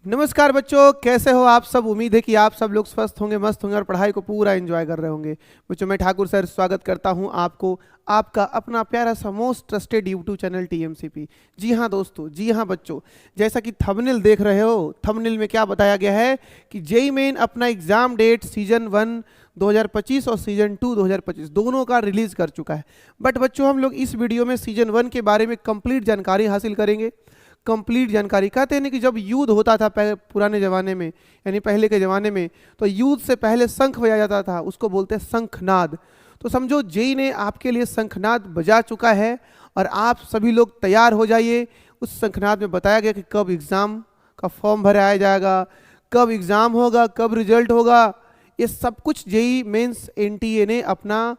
नमस्कार बच्चों, कैसे हो आप सब। उम्मीद है कि आप सब लोग स्वस्थ होंगे, मस्त होंगे और पढ़ाई को पूरा एंजॉय कर रहे होंगे। बच्चों, मैं ठाकुर सर स्वागत करता हूं आपको आपका अपना प्यारा सा most trusted YouTube channel TMCP. जी हाँ दोस्तों, जी हाँ बच्चों, जैसा कि थंबनेल देख रहे हो, थंबनेल में क्या बताया गया है कि जेईई मेन अपना एग्जाम डेट सीजन 1 2025 और सीजन 2 2025 दोनों का रिलीज कर चुका है। बट बच्चों, हम लोग इस वीडियो में सीजन 1 के बारे में कंप्लीट जानकारी हासिल करेंगे। कंप्लीट जानकारी कहते हैं कि जब युद्ध होता था पुराने ज़माने में, यानी पहले के ज़माने में, तो युद्ध से पहले शंख बजाया जाता था, उसको बोलते हैं शंखनाद। तो समझो जेईई ने आपके लिए शंखनाद बजा चुका है और आप सभी लोग तैयार हो जाइए। उस शंखनाद में बताया गया कि कब एग्ज़ाम का फॉर्म भराया जाएगा, कब एग्ज़ाम होगा, कब रिजल्ट होगा। ये सब कुछ जेईई मेंस एनटीए ने अपना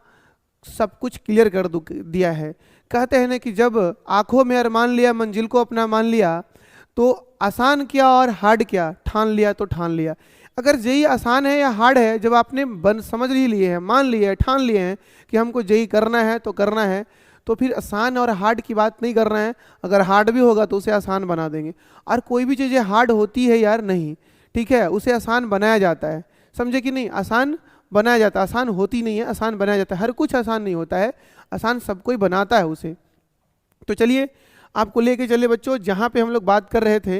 सब कुछ क्लियर कर दिया है। कहते हैं ना कि जब आंखों में अरमान लिया, मंजिल को अपना मान लिया, तो आसान क्या और हार्ड क्या, ठान लिया तो ठान लिया। अगर जेईई आसान है या हार्ड है, जब आपने समझ ही लिए हैं, मान लिए हैं, ठान लिए हैं कि हमको जेईई करना है तो करना है, तो फिर आसान और हार्ड की बात नहीं करना है। अगर हार्ड भी होगा तो उसे आसान बना देंगे। और कोई भी चीज़ें हार्ड होती है यार नहीं, ठीक है, उसे आसान बनाया जाता है, समझे कि नहीं। आसान बनाया जाता है, आसान होती नहीं है, आसान बनाया जाता है। हर कुछ आसान नहीं होता है, आसान सब कोई बनाता है उसे। तो चलिए आपको लेके चले बच्चों, जहाँ पे हम लोग बात कर रहे थे,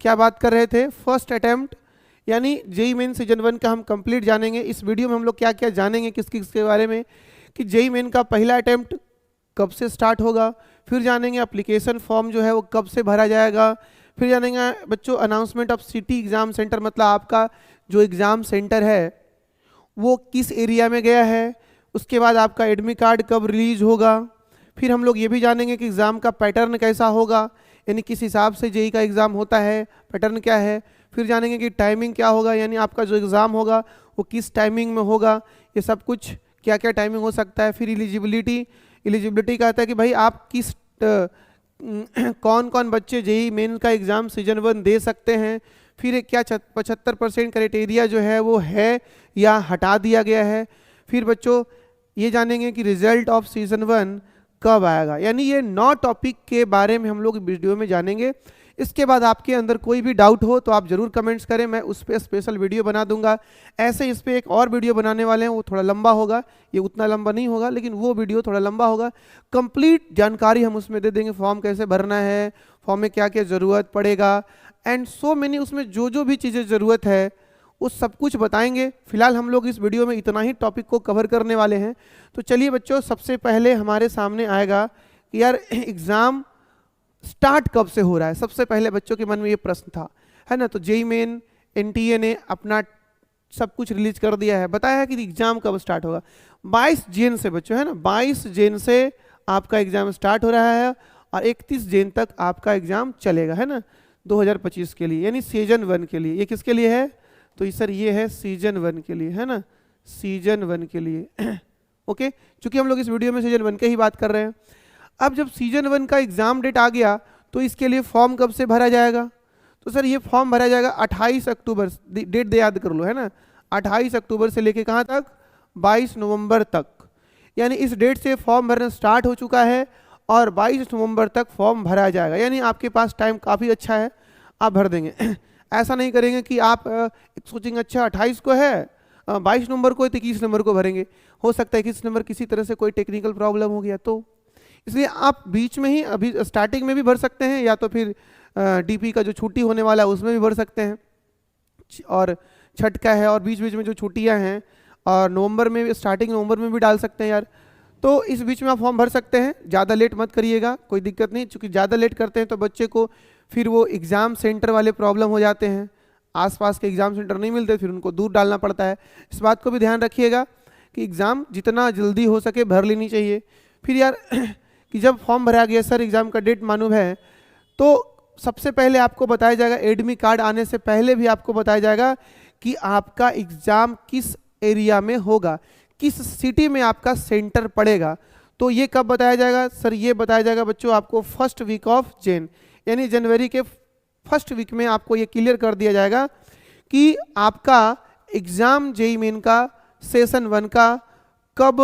क्या बात कर रहे थे, फर्स्ट अटेम्प्ट यानी जेईई मेन सीजन 1 का हम कंप्लीट जानेंगे। इस वीडियो में हम लोग क्या क्या जानेंगे किस किस के बारे में, कि जेईई मेन का पहला अटेम्प्ट कब से स्टार्ट होगा, फिर जानेंगे एप्लीकेशन फॉर्म जो है वो कब से भरा जाएगा, फिर जानेंगे बच्चों announcement of city exam centre, मतलब आपका जो एग्ज़ाम सेंटर है वो किस एरिया में गया है। उसके बाद आपका एडमिट कार्ड कब रिलीज होगा। फिर हम लोग ये भी जानेंगे कि एग्ज़ाम का पैटर्न कैसा होगा, यानी किस हिसाब से जेईई का एग्ज़ाम होता है, पैटर्न क्या है। फिर जानेंगे कि टाइमिंग क्या होगा, यानी आपका जो एग्ज़ाम होगा वो किस टाइमिंग में होगा, ये सब कुछ क्या क्या टाइमिंग हो सकता है। फिर एलिजिबिलिटी कहता है कि भाई आप किस कौन कौन बच्चे जेईई मेन का एग्ज़ाम सीजन 1 दे सकते हैं। फिर क्या 75% क्राइटेरिया जो है वो है या हटा दिया गया है। फिर बच्चों ये जानेंगे कि रिजल्ट ऑफ सीजन 1 कब आएगा, यानी ये 9 टॉपिक के बारे में हम लोग वीडियो में जानेंगे। इसके बाद आपके अंदर कोई भी डाउट हो तो आप ज़रूर कमेंट्स करें, मैं उस पर स्पेशल वीडियो बना दूंगा। ऐसे इस पर एक और वीडियो बनाने वाले हैं, वो थोड़ा लंबा होगा, ये उतना लंबा नहीं होगा लेकिन वो वीडियो थोड़ा लंबा होगा। कंप्लीट जानकारी हम उसमें दे देंगे, फॉर्म कैसे भरना है, फॉर्म में क्या क्या ज़रूरत पड़ेगा, एंड सो मैनी, उसमें जो जो भी चीज़ें ज़रूरत है वो सब कुछ बताएंगे। फिलहाल हम लोग इस वीडियो में इतना ही टॉपिक को कवर करने वाले हैं। तो चलिए बच्चों, सबसे पहले हमारे सामने आएगा कि यार एग्ज़ाम स्टार्ट कब से हो रहा है। सबसे पहले बच्चों के मन में ये प्रश्न था, है ना। तो जेईई मेन एनटीए ने अपना सब कुछ रिलीज कर दिया है, बताया है कि एग्ज़ाम कब स्टार्ट होगा। 22 जून से बच्चों, है ना, 22 जून से आपका एग्ज़ाम स्टार्ट हो रहा है और 31 जून तक आपका एग्ज़ाम चलेगा, है ना, 2025 के लिए, यानी सीजन 1 के लिए। ये किसके लिए है, तो सर ये है सीजन 1 के लिए, है ना, सीजन 1 के लिए ओके, चूंकि हम लोग इस वीडियो में सीजन 1 के ही बात कर रहे हैं। अब जब सीजन 1 का एग्ज़ाम डेट आ गया तो इसके लिए फॉर्म कब से भरा जाएगा, तो सर ये फॉर्म भरा जाएगा 28 अक्टूबर, डेट दे याद कर लो, है ना, 28 अक्टूबर से लेके कहाँ तक, 22 नवंबर तक। यानी इस डेट से फॉर्म भरना स्टार्ट हो चुका है और 22 नवंबर तक फॉर्म भरा जाएगा, यानी आपके पास टाइम काफ़ी अच्छा है, आप भर देंगे। ऐसा नहीं करेंगे कि आप सोचेंगे अच्छा 28 को है, 22 नवंबर को है तो 21 नंबर को भरेंगे, हो सकता है 21 नंबर किसी तरह से कोई टेक्निकल प्रॉब्लम हो गया, तो इसलिए आप बीच में ही, अभी स्टार्टिंग में भी भर सकते हैं, या तो फिर डीपी का जो छुट्टी होने वाला है उसमें भी भर सकते हैं, और छठ का है और बीच बीच में जो छुट्टियां हैं, और नवंबर में, स्टार्टिंग नवंबर में भी डाल सकते हैं यार। तो इस बीच में आप फॉर्म भर सकते हैं, ज़्यादा लेट मत करिएगा, कोई दिक्कत नहीं, क्योंकि ज़्यादा लेट करते हैं तो बच्चे को फिर वो एग्ज़ाम सेंटर वाले प्रॉब्लम हो जाते हैं, आसपास के एग्ज़ाम सेंटर नहीं मिलते, फिर उनको दूर डालना पड़ता है। इस बात को भी ध्यान रखिएगा कि एग्ज़ाम जितना जल्दी हो सके भर लेनी चाहिए। फिर यार कि जब फॉर्म भरा गया, सर एग्ज़ाम का डेट मालूम है, तो सबसे पहले आपको बताया जाएगा, एडमिट कार्ड आने से पहले भी आपको बताया जाएगा कि आपका एग्ज़ाम किस एरिया में होगा, किस सिटी में आपका सेंटर पड़ेगा। तो ये कब बताया जाएगा, सर ये बताया जाएगा बच्चों आपको फर्स्ट वीक ऑफ जून, यानी जनवरी के फर्स्ट वीक में आपको ये क्लियर कर दिया जाएगा कि आपका एग्ज़ाम जेईई मेन का सेशन 1 का कब,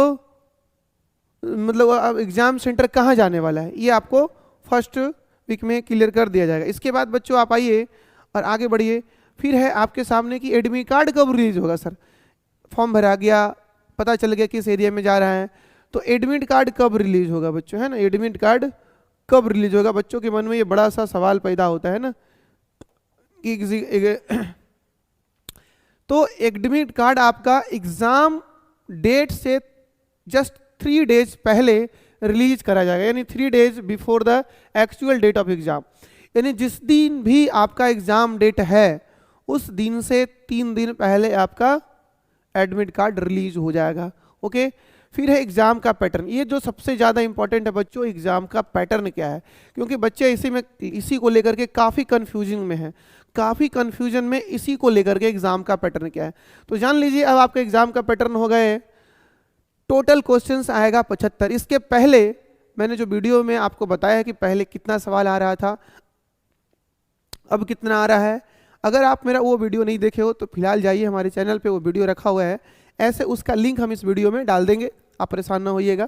मतलब एग्ज़ाम सेंटर कहाँ जाने वाला है, ये आपको फर्स्ट वीक में क्लियर कर दिया जाएगा। इसके बाद बच्चों आप आइए और आगे बढ़िए। फिर है आपके सामने कि एडमिट कार्ड कब रिलीज होगा सर, फॉर्म भरा गया, पता चल गया किस एरिया में जा रहा है, तो एडमिट कार्ड कब रिलीज होगा बच्चों, है ना, एडमिट कार्ड कब रिलीज होगा। बच्चों के मन में ये बड़ा सा सवाल पैदा होता है ना कि तो एडमिट कार्ड आपका एग्जाम डेट से जस्ट 3 डेज पहले रिलीज करा जाएगा, यानी 3 days before the actual date of exam, यानी जिस दिन भी आपका एग्जाम डेट है उस दिन से 3 दिन पहले आपका एडमिट कार्ड रिलीज हो जाएगा। ओके, फिर है एग्जाम का पैटर्न। ये जो सबसे ज़्यादा इंपॉर्टेंट है बच्चों, एग्जाम का पैटर्न क्या है, क्योंकि बच्चे इसी को लेकर के काफ़ी कंफ्यूजन में है, काफ़ी कंफ्यूजन में इसी को लेकर के एग्जाम का पैटर्न क्या है। तो जान लीजिए अब आपका एग्जाम का पैटर्न हो गए, टोटल क्वेश्चंस आएगा 75। इसके पहले मैंने जो वीडियो में आपको बताया है कि पहले कितना सवाल आ रहा था, अब कितना आ रहा है। अगर आप मेरा वो वीडियो नहीं देखे हो तो फिलहाल जाइए हमारे चैनल पे, वो वीडियो रखा हुआ है, ऐसे उसका लिंक हम इस वीडियो में डाल देंगे, आप परेशान ना होइएगा,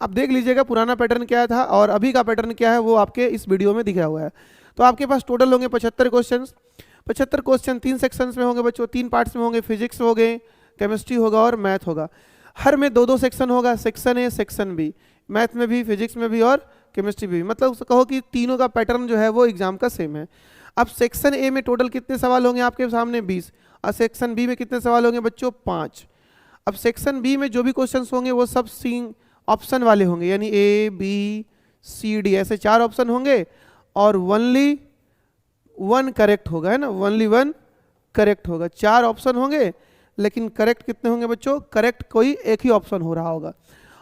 आप देख लीजिएगा पुराना पैटर्न क्या था और अभी का पैटर्न क्या है, वो आपके इस वीडियो में दिखा हुआ है। तो आपके पास टोटल होंगे 75 क्वेश्चन। 75 क्वेश्चन 3 सेक्शंस में होंगे बच्चों, 3 पार्ट्स में होंगे, फिजिक्स हो गए, केमिस्ट्री होगा और मैथ होगा। हर में 2-2 सेक्शन होगा, section A section B, math में भी, फिजिक्स में भी और केमिस्ट्री भी, मतलब कहो कि तीनों का पैटर्न जो है वो एग्जाम का सेम है। अब सेक्शन ए में टोटल कितने सवाल होंगे आपके सामने 20, और सेक्शन बी में कितने सवाल होंगे बच्चों 5। अब सेक्शन बी में जो भी क्वेश्चंस होंगे वो सब सी ऑप्शन वाले होंगे, यानी ए बी सी डी ऐसे 4 ऑप्शन होंगे और ओनली 1 करेक्ट होगा, है ना, ओनली 1 करेक्ट होगा। 4 ऑप्शन होंगे लेकिन करेक्ट कितने होंगे बच्चों, करेक्ट कोई एक ही ऑप्शन हो रहा होगा।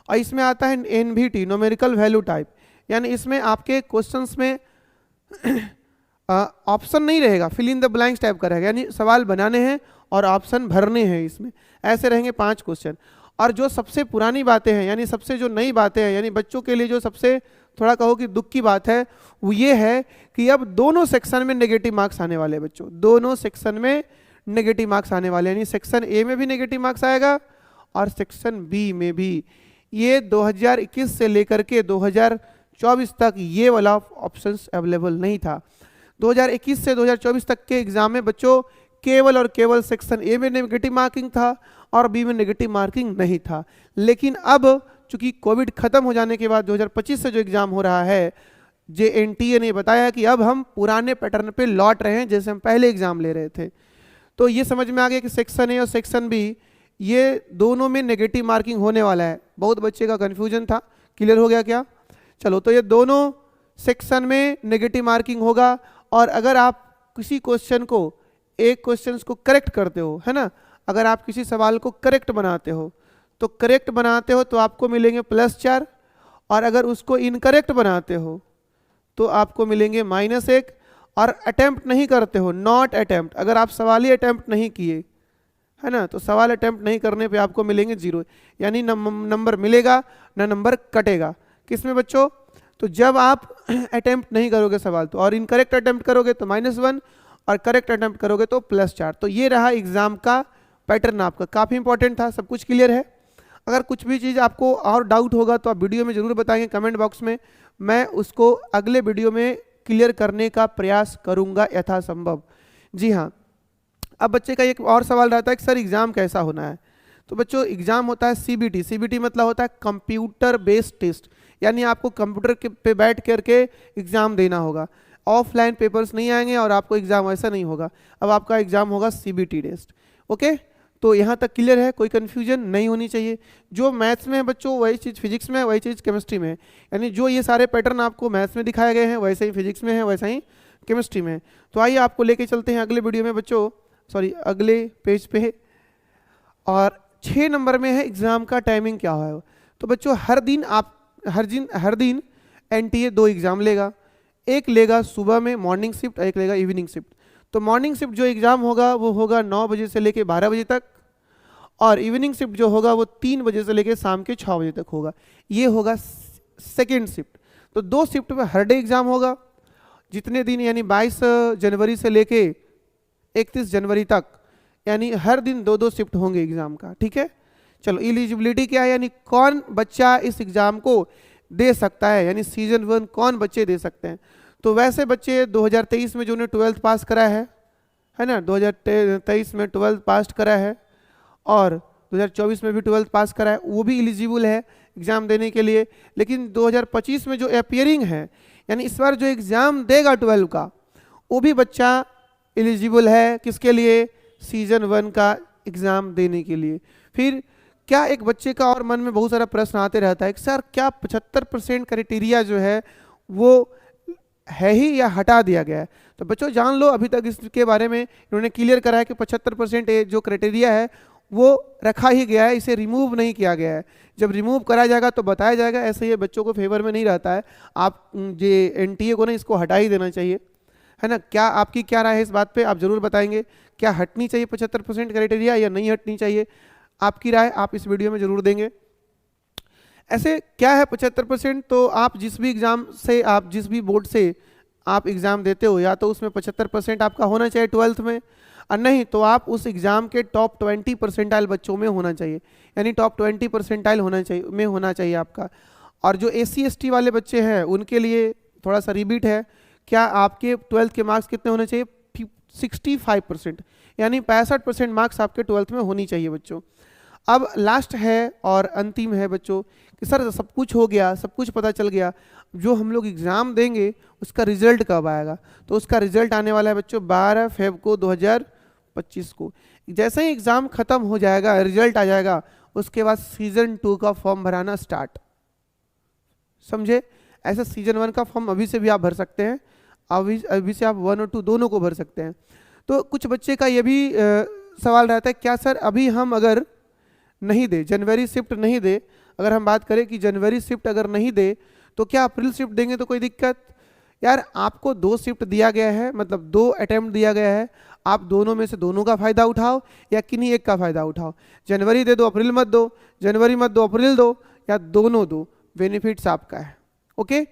और इसमें आता है एनवीटी, न्यूमेरिकल वैल्यू टाइप, यानी इसमें आपके क्वेश्चंस में ऑप्शन नहीं रहेगा, fill in the blanks type का रहेगा, यानी सवाल बनाने हैं और ऑप्शन भरने हैं इसमें, ऐसे रहेंगे 5 क्वेश्चन। और जो सबसे पुरानी बातें हैं, यानी सबसे जो नई बातें हैं, यानी बच्चों के लिए जो सबसे थोड़ा कहो कि दुख की बात है वो ये है कि अब दोनों सेक्शन में नेगेटिव मार्क्स आने वाले हैं बच्चों, दोनों सेक्शन में नेगेटिव मार्क्स आने वाले हैं, यानी सेक्शन ए में भी नेगेटिव मार्क्स आएगा और सेक्शन बी में भी। ये 2021 से लेकर के 2024 तक ये वाला ऑप्शंस अवेलेबल नहीं था। 2021 से 2024 तक के एग्जाम में बच्चों केवल और केवल सेक्शन ए में नेगेटिव मार्किंग था और बी में नेगेटिव मार्किंग नहीं था। लेकिन अब चूंकि कोविड खत्म हो जाने के बाद 2025 से जो एग्जाम हो रहा है, JNTA ने बताया कि अब हम पुराने पैटर्न पे लौट रहे हैं जैसे हम पहले एग्जाम ले रहे थे। तो ये समझ में आ गया कि सेक्शन ए और सेक्शन बी ये दोनों में नेगेटिव मार्किंग होने वाला है। बहुत बच्चे का कन्फ्यूजन था, क्लियर हो गया क्या? चलो, तो ये दोनों सेक्शन में नेगेटिव मार्किंग होगा और अगर आप किसी क्वेश्चन को, एक क्वेश्चन को करेक्ट करते हो, है ना, अगर आप किसी सवाल को करेक्ट बनाते हो तो आपको मिलेंगे +4 और अगर उसको इनकरेक्ट बनाते हो तो आपको मिलेंगे -1 और अटेम्प्ट नहीं करते हो, नॉट अटेम्प्ट, अगर आप सवाल ही अटेम्प्ट नहीं किए, है ना, तो सवाल अटेम्प्ट नहीं करने पे आपको मिलेंगे 0, यानी नंबर मिलेगा ना नंबर कटेगा। किसमें बच्चों? तो जब आप अटेम्प्ट नहीं करोगे सवाल तो, और इनकरेक्ट अटेम्प्ट करोगे तो -1 और करेक्ट अटेम्प्ट करोगे तो +4। तो ये रहा एग्जाम का पैटर्न आपका, काफ़ी इंपॉर्टेंट था। सब कुछ क्लियर है? अगर कुछ भी चीज़ आपको और डाउट होगा तो आप वीडियो में ज़रूर बताएंगे कमेंट बॉक्स में, मैं उसको अगले वीडियो में क्लियर करने का प्रयास करूंगा यथासंभव। जी हाँ, अब बच्चे का एक और सवाल रहता है कि सर एग्ज़ाम कैसा होना है। तो बच्चों एग्ज़ाम होता है CBT, CBT मतलब होता है कंप्यूटर बेस्ड टेस्ट, यानी आपको कंप्यूटर पे बैठ करके एग्ज़ाम देना होगा, ऑफलाइन पेपर्स नहीं आएंगे और आपको एग्ज़ाम ऐसा नहीं होगा। अब आपका एग्ज़ाम होगा CBT टेस्ट। ओके, तो यहाँ तक क्लियर है, कोई कन्फ्यूजन नहीं होनी चाहिए। जो मैथ्स में है बच्चों वही चीज़ फिजिक्स में है, वही चीज़ केमिस्ट्री में है, यानी जो ये सारे पैटर्न आपको मैथ्स में दिखाए गए हैं वैसे ही फिजिक्स में है, वैसा ही केमिस्ट्री में है। तो आइए आपको लेके चलते हैं अगले वीडियो में बच्चों, सॉरी अगले पेज पे। और 6 नंबर में है एग्ज़ाम का टाइमिंग क्या है। तो बच्चों हर दिन NTA 2 एग्ज़ाम लेगा, एक लेगा सुबह में मॉर्निंग शिफ्ट, एक लेगा इवनिंग शिफ्ट। तो मॉर्निंग शिफ्ट जो एग्ज़ाम होगा वो होगा 9 बजे से लेके 12 बजे तक, और इवनिंग शिफ्ट जो होगा वो 3 बजे से लेके शाम के 6 बजे तक होगा। ये होगा सेकेंड शिफ्ट। तो 2 शिफ्ट में हर डे एग्ज़ाम होगा, जितने दिन, यानी 22 जनवरी से लेके 31 जनवरी तक, यानी हर दिन 2-2 शिफ्ट होंगे एग्ज़ाम का। ठीक है, चलो एलिजिबिलिटी क्या है, यानी कौन बच्चा इस एग्ज़ाम को दे सकता है, यानी सीजन 1 कौन बच्चे दे सकते हैं। तो वैसे बच्चे 2023 में जो उन्हें 12th पास करा है है ना, 2023 में 12th पास करा है और 2024 में भी 12th पास करा है, वो भी एलिजिबल है एग्ज़ाम देने के लिए। लेकिन 2025 में जो अपियरिंग है, यानी इस बार जो एग्ज़ाम देगा 12 का, वो भी बच्चा एलिजिबल है किसके लिए, सीजन 1 का एग्ज़ाम देने के लिए। फिर क्या एक बच्चे का और मन में बहुत सारा प्रश्न आते रहता है कि सर क्या 75% क्राइटेरिया जो है वो है ही या हटा दिया गया है। तो बच्चों जान लो, अभी तक इसके बारे में इन्होंने क्लियर करा है कि 75% जो क्राइटेरिया है वो रखा ही गया है, इसे रिमूव नहीं किया गया है। जब रिमूव करा जाएगा तो बताया जाएगा, ऐसे ये बच्चों को फेवर में नहीं रहता है। आप ये एनटीए को ना इसको हटा ही देना चाहिए, है ना। क्या आपकी क्या राय है इस बात पे, आप जरूर बताएंगे। क्या हटनी चाहिए 75% क्राइटेरिया या नहीं हटनी चाहिए, आपकी राय आप इस वीडियो में जरूर देंगे। ऐसे क्या है 75%, तो आप जिस भी एग्ज़ाम से, आप जिस भी बोर्ड से आप एग्ज़ाम देते हो, या तो उसमें 75% आपका होना चाहिए 12th में, और नहीं तो आप उस एग्ज़ाम के टॉप 20 परसेंटाइल बच्चों में होना चाहिए, यानी टॉप 20 परसेंटाइल होना चाहिए आपका। और जो SC ST वाले बच्चे हैं उनके लिए थोड़ा सा रिबीट है, क्या आपके 12th के मार्क्स कितने होने चाहिए, 65%, यानी 65% मार्क्स आपके 12th में होनी चाहिए बच्चों। अब लास्ट है और अंतिम है बच्चों कि सर सब कुछ हो गया, सब कुछ पता चल गया, जो हम लोग एग्ज़ाम देंगे उसका रिजल्ट कब आएगा। तो उसका रिजल्ट आने वाला है बच्चों 12 फेब को 2025 को। जैसे ही एग्ज़ाम ख़त्म हो जाएगा, रिजल्ट आ जाएगा, उसके बाद सीजन 2 का फॉर्म भराना स्टार्ट, समझे। ऐसा सीजन 1 का फॉर्म अभी से भी आप भर सकते हैं, अभी से आप 1 और 2 दोनों को भर सकते हैं। तो कुछ बच्चे का ये भी सवाल रहता है, क्या सर अभी हम अगर नहीं दे, जनवरी शिफ्ट नहीं दे, अगर हम बात करें कि जनवरी शिफ्ट अगर नहीं दे तो क्या अप्रैल शिफ्ट देंगे तो कोई दिक्कत। यार आपको 2 शिफ्ट दिया गया है, मतलब 2 अटेम्प्ट दिया गया है, आप दोनों में से दोनों का फ़ायदा उठाओ या किन्हीं एक का फ़ायदा उठाओ। जनवरी दे दो अप्रैल मत दो, जनवरी मत दो अप्रैल दो, या दोनों दो, बेनिफिट्स आपका है। ओके,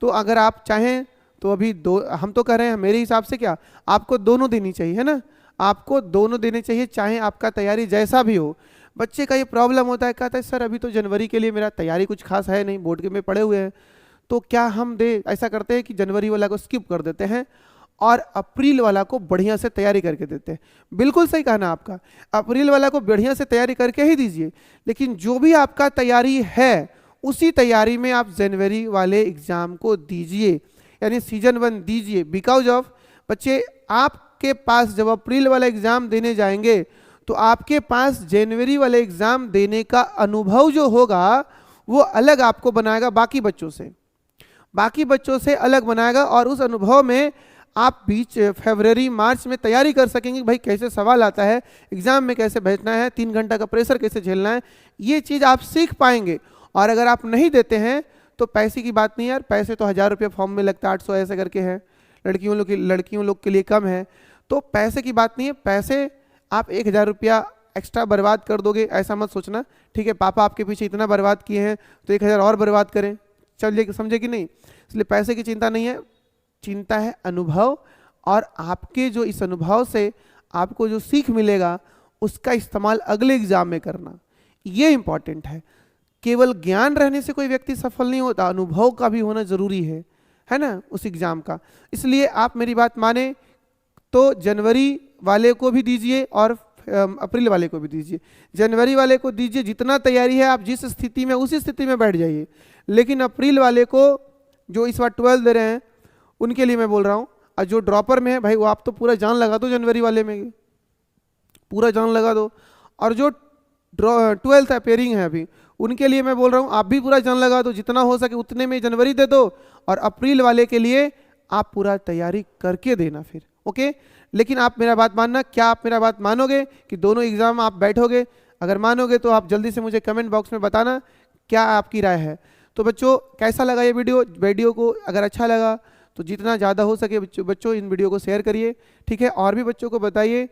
तो अगर आप चाहें तो अभी दो, हम तो कह रहे हैं मेरे हिसाब से क्या आपको दोनों देनी चाहिए, है ना, आपको दोनों देने चाहिए, चाहे आपका तैयारी जैसा भी हो। बच्चे का ये प्रॉब्लम होता है, कहता है सर अभी तो जनवरी के लिए मेरा तैयारी कुछ खास है नहीं, बोर्ड के में पड़े हुए हैं, तो क्या हम दे, ऐसा करते हैं कि जनवरी वाला को स्किप कर देते हैं और अप्रैल वाला को बढ़िया से तैयारी करके देते हैं। बिल्कुल सही कहना आपका, अप्रैल वाला को बढ़िया से तैयारी करके ही दीजिए, लेकिन जो भी आपका तैयारी है उसी तैयारी में आप जनवरी वाले एग्ज़ाम को दीजिए, यानी सीजन 1 दीजिए। बिकॉज ऑफ बच्चे आपके पास जब अप्रैल वाला एग्ज़ाम देने जाएंगे तो आपके पास जनवरी वाले एग्ज़ाम देने का अनुभव जो होगा वो अलग आपको बनाएगा, बाकी बच्चों से अलग बनाएगा, और उस अनुभव में आप बीच फरवरी मार्च में तैयारी कर सकेंगे भाई कैसे सवाल आता है, एग्ज़ाम में कैसे बैठना है, 3 घंटा का प्रेशर कैसे झेलना है, ये चीज़ आप सीख पाएंगे। और अगर आप नहीं देते हैं तो पैसे की बात नहीं यार, पैसे तो 1000 रुपये फॉर्म में लगता है, 800 ऐसे करके है, लड़कियों लोग के लिए कम है, तो पैसे की बात नहीं है। पैसे आप 1000 रुपया एक्स्ट्रा बर्बाद कर दोगे ऐसा मत सोचना, ठीक है। पापा आपके पीछे इतना बर्बाद किए हैं तो 1000 और बर्बाद करें, चलिए, समझे कि नहीं। इसलिए पैसे की चिंता नहीं है, चिंता है अनुभव, और आपके जो इस अनुभव से आपको जो सीख मिलेगा उसका इस्तेमाल अगले एग्जाम में करना, ये इंपॉर्टेंट है। केवल ज्ञान रहने से कोई व्यक्ति सफल नहीं होता, अनुभव का भी होना जरूरी है ना, उस एग्जाम का। इसलिए आप मेरी बात माने तो जनवरी वाले को भी दीजिए और अप्रैल वाले को भी दीजिए। जनवरी वाले को दीजिए, जितना तैयारी है आप जिस स्थिति में उसी स्थिति में बैठ जाइए, लेकिन अप्रैल वाले को जो इस बार 12 दे रहे हैं उनके लिए मैं बोल रहा हूँ, और जो ड्रॉपर में है भाई वो आप तो पूरा जान लगा दो, जनवरी वाले में पूरा जान लगा दो, और जो 12th अपेयरिंग है अभी उनके लिए मैं बोल रहा हूँ आप भी पूरा जान लगा दो, जितना हो सके उतने में जनवरी दे दो, और अप्रैल वाले के लिए आप पूरा तैयारी करके देना फिर। ओके, लेकिन आप मेरा बात मानना, क्या आप मेरा बात मानोगे कि दोनों एग्जाम आप बैठोगे? अगर मानोगे तो आप जल्दी से मुझे कमेंट बॉक्स में बताना क्या आपकी राय है। तो बच्चों कैसा लगा ये वीडियो को अगर अच्छा लगा तो जितना ज़्यादा हो सके बच्चों इन वीडियो को शेयर करिए, ठीक है, और भी बच्चों को बताइए।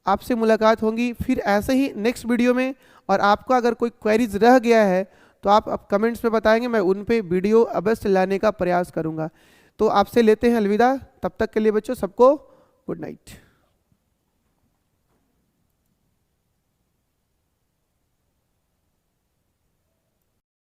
आपसे मुलाकात होंगी फिर ऐसे ही नेक्स्ट वीडियो में, और आपका अगर कोई क्वेरीज रह गया है तो आप कमेंट्स में बताएंगे, मैं उन पे वीडियो अवश्य लाने का प्रयास करूँगा। तो आपसे लेते हैं अलविदा, तब तक के लिए बच्चों सबको गुड नाइट।